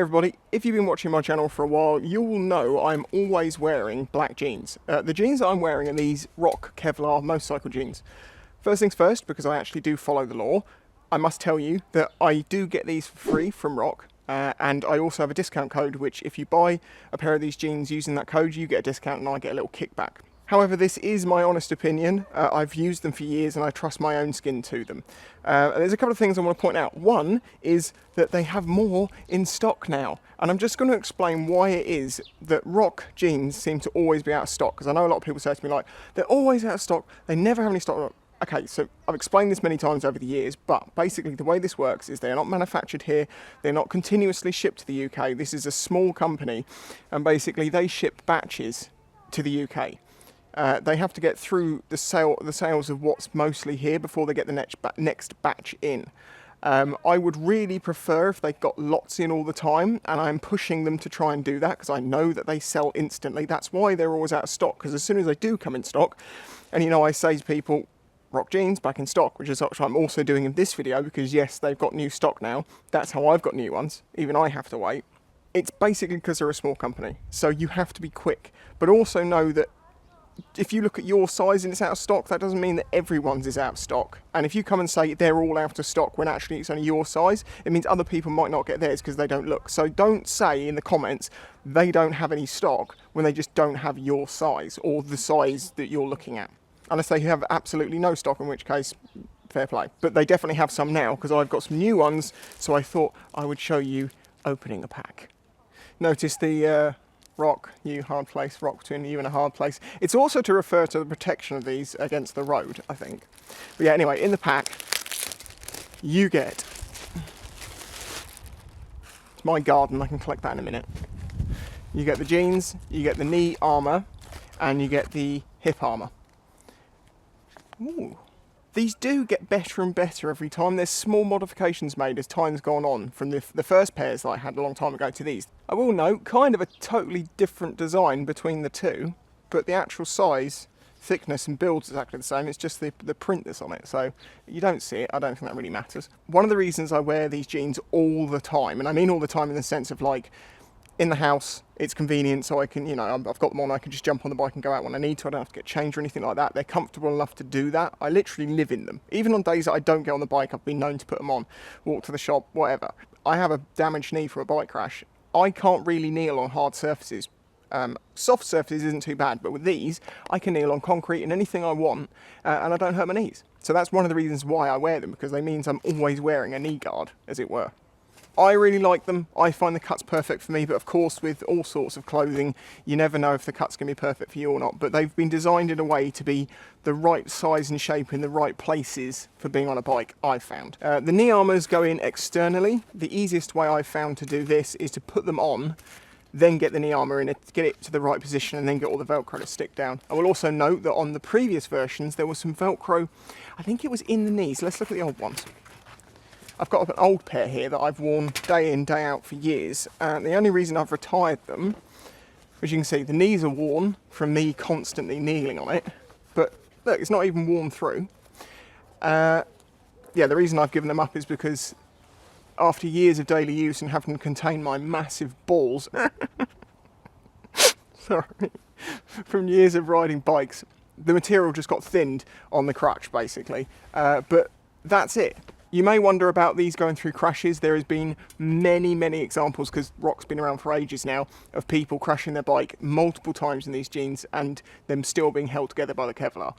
everybody, if you've been watching my channel for a while, you'll know I'm always wearing black jeans. The jeans that I'm wearing are these RHOK Kevlar motorcycle jeans. First things first, because I actually do follow the law, I must tell you that I do get these for free from RHOK, and I also have a discount code, which if you buy a pair of these jeans using that code, you get a discount and I get a little kickback. However, this is my honest opinion. I've used them for years and I trust my own skin to them. There's a couple of things I want to point out. One is that they have more in stock now. And I'm just going to explain why it is that RHOK jeans seem to always be out of stock. Because I know a lot of people say to me like, they're always out of stock, they never have any stock. Okay, so I've explained this many times over the years, but basically the way this works is they're not manufactured here, they're not continuously shipped to the UK. This is a small company and basically they ship batches to the UK. They have to get through the sales of what's mostly here before they get the next batch in. I would really prefer if they got lots in all the time, and I'm pushing them to try and do that because I know that they sell instantly. That's why they're always out of stock, because as soon as they do come in stock, and you know, I say to people, RHOK jeans back in stock, which is what I'm also doing in this video, because yes, they've got new stock now. That's how I've got new ones. Even I have to wait. It's basically because they're a small company, so you have to be quick, but also know that if you look at your size and it's out of stock, that doesn't mean that everyone's is out of stock. And if you come and say they're all out of stock when actually it's only your size, it means other people might not get theirs because they don't look. So don't say in the comments they don't have any stock when they just don't have your size or the size that you're looking at. Unless they have absolutely no stock, in which case, fair play. But they definitely have some now because I've got some new ones, so I thought I would show you opening a pack. Notice the RHOK, you hard place, RHOK between you and a hard place. It's also to refer to the protection of these against the road, I think. But yeah, anyway, in the pack, you get, it's my garden, I can collect that in a minute. You get the jeans, you get the knee armour, and you get the hip armour. Ooh. These do get better and better every time. There's small modifications made as time's gone on from the first pairs that I had a long time ago to these. I will note, kind of a totally different design between the two, but the actual size, thickness and build's exactly the same. It's just the print that's on it, so you don't see it. I don't think that really matters. One of the reasons I wear these jeans all the time, and I mean all the time in the sense of like, in the house, it's convenient, so I can, you know, I've got them on, I can just jump on the bike and go out when I need to. I don't have to get changed or anything like that. They're comfortable enough to do that. I literally live in them. Even on days that I don't get on the bike, I've been known to put them on, walk to the shop, whatever. I have a damaged knee from a bike crash. I can't really kneel on hard surfaces. Soft surfaces isn't too bad, but with these, I can kneel on concrete and anything I want, and I don't hurt my knees. So that's one of the reasons why I wear them, because they means I'm always wearing a knee guard, as it were. I really like them. I find the cuts perfect for me, but of course with all sorts of clothing, you never know if the cut's going to be perfect for you or not, but they've been designed in a way to be the right size and shape in the right places for being on a bike, I've found. The knee armours go in externally. The easiest way I've found to do this is to put them on, then get the knee armour in it, get it to the right position, and then get all the Velcro to stick down. I will also note that on the previous versions, there was some Velcro, I think it was in the knees. Let's look at the old ones. I've got an old pair here that I've worn day in, day out for years. The only reason I've retired them, as you can see, the knees are worn from me constantly kneeling on it. But look, it's not even worn through. Yeah, the reason I've given them up is because after years of daily use and having to contain my massive balls, sorry, from years of riding bikes, the material just got thinned on the crutch, basically. But that's it. You may wonder about these going through crashes. There has been many, many examples, because RHOK's been around for ages now, of people crashing their bike multiple times in these jeans and them still being held together by the Kevlar.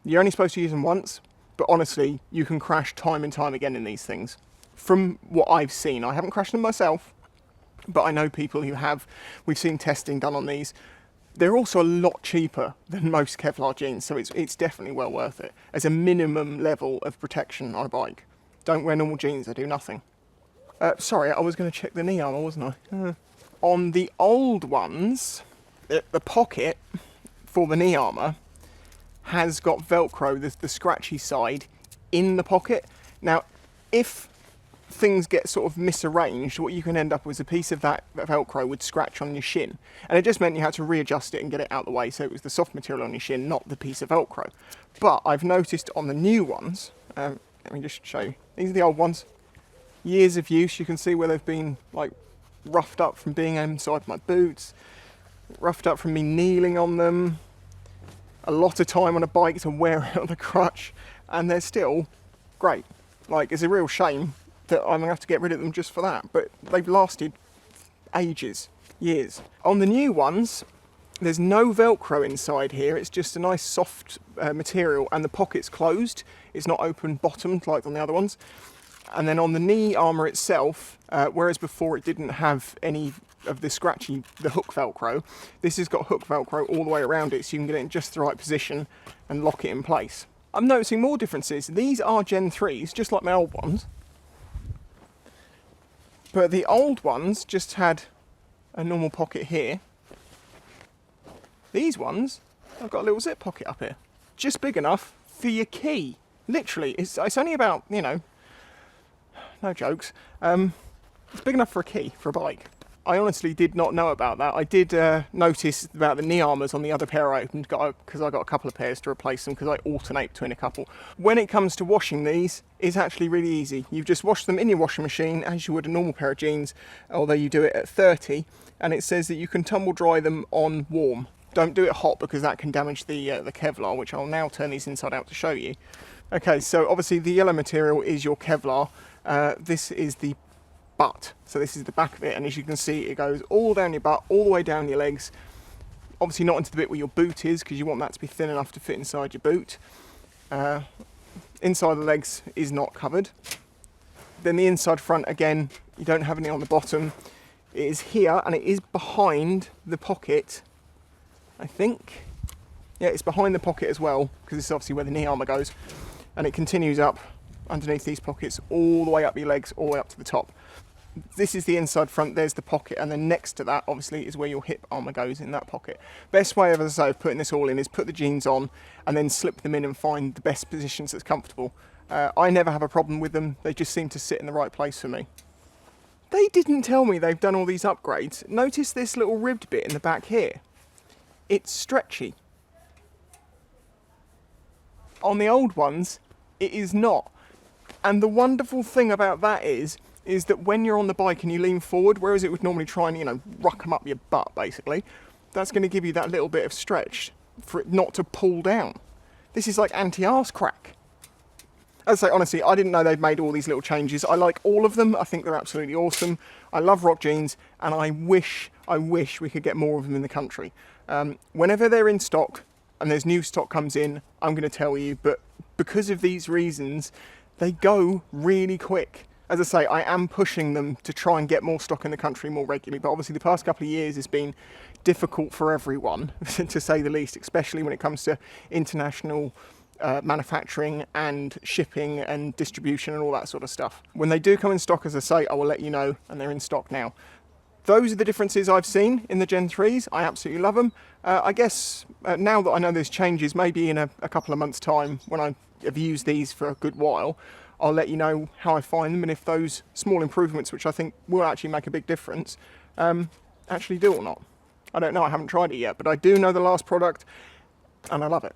You're only supposed to use them once, but honestly, you can crash time and time again in these things. From what I've seen, I haven't crashed them myself, but I know people who have. We've seen testing done on these. They're also a lot cheaper than most Kevlar jeans, so it's definitely well worth it as a minimum level of protection on a bike. Don't wear normal jeans, they do nothing. Sorry, I was going to check the knee armour, wasn't I? On the old ones, the pocket for the knee armour has got Velcro, the scratchy side, in the pocket. Now, if things get sort of misarranged, what you can end up with is a piece of that Velcro would scratch on your shin, and it just meant you had to readjust it and get it out of the way, so it was the soft material on your shin, not the piece of Velcro. But I've noticed on the new ones, let me just show you, these are the old ones, years of use, you can see where they've been like roughed up from being inside my boots, roughed up from me kneeling on them, a lot of time on a bike to wear it on a crutch, and they're still great. Like, it's a real shame that I'm gonna have to get rid of them just for that, but they've lasted ages, years. On the new ones, there's no Velcro inside here, it's just a nice soft material, and the pocket's closed, it's not open bottomed like on the other ones. And then on the knee armour itself, whereas before it didn't have any of the scratchy, the hook Velcro, this has got hook Velcro all the way around it, so you can get it in just the right position and lock it in place. I'm noticing more differences. These are Gen 3s, just like my old ones. But the old ones just had a normal pocket here. These ones, I've got a little zip pocket up here. Just big enough for your key. Literally, it's only about, you know, no jokes, it's big enough for a key, for a bike. I honestly did not know about that. I did notice about the knee armours on the other pair I opened, because I got a couple of pairs to replace them, because I alternate between a couple. When it comes to washing these, it's actually really easy. You just wash them in your washing machine as you would a normal pair of jeans, although you do it at 30, and it says that you can tumble dry them on warm. Don't do it hot, because that can damage the Kevlar, which I'll now turn these inside out to show you. Okay, so obviously the yellow material is your Kevlar. This is the butt, so this is the back of it, and as you can see it goes all down your butt, all the way down your legs, obviously not into the bit where your boot is, because you want that to be thin enough to fit inside your boot. Inside the legs is not covered. Then the inside front, again, you don't have any on the bottom. It is here, and it is behind the pocket, I think. Yeah, it's behind the pocket as well, because this is obviously where the knee armour goes, and it continues up underneath these pockets all the way up your legs, all the way up to the top. This is the inside front, there's the pocket, and then next to that obviously is where your hip armour goes, in that pocket. Best way, as I say, of putting this all in is put the jeans on and then slip them in and find the best positions that's comfortable. I never have a problem with them, they just seem to sit in the right place for me. They didn't tell me they've done all these upgrades. Notice this little ribbed bit in the back here. It's stretchy. On the old ones, it is not. And the wonderful thing about that is that when you're on the bike and you lean forward, whereas it would normally try and, you know, ruck them up your butt, basically, that's going to give you that little bit of stretch for it not to pull down. This is like anti-arse crack. As I say, honestly, I didn't know they'd made all these little changes. I like all of them. I think they're absolutely awesome. I love RHOK Jeans, and I wish we could get more of them in the country. Whenever they're in stock and there's new stock comes in, I'm going to tell you, but because of these reasons, they go really quick. As I say, I am pushing them to try and get more stock in the country more regularly, but obviously the past couple of years has been difficult for everyone, to say the least, especially when it comes to international manufacturing and shipping and distribution and all that sort of stuff. When they do come in stock, as I say, I will let you know, and they're in stock now. Those are the differences I've seen in the Gen 3s. I absolutely love them. I guess now that I know there's changes, maybe in a couple of months' time, when I have used these for a good while, I'll let you know how I find them, and if those small improvements, which I think will actually make a big difference, actually do or not. I don't know, I haven't tried it yet, but I do know the last product, and I love it.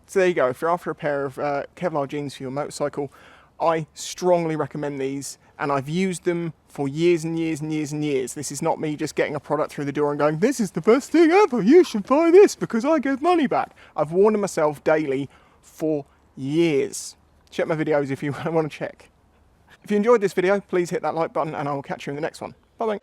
So there you go, if you're after a pair of Kevlar jeans for your motorcycle, I strongly recommend these, and I've used them for years and years and years and years. This is not me just getting a product through the door and going, this is the best thing ever, you should buy this because I get money back. I've worn them myself daily for years. Check my videos if you want to check. If you enjoyed this video, please hit that like button, and I will catch you in the next one. Bye bye.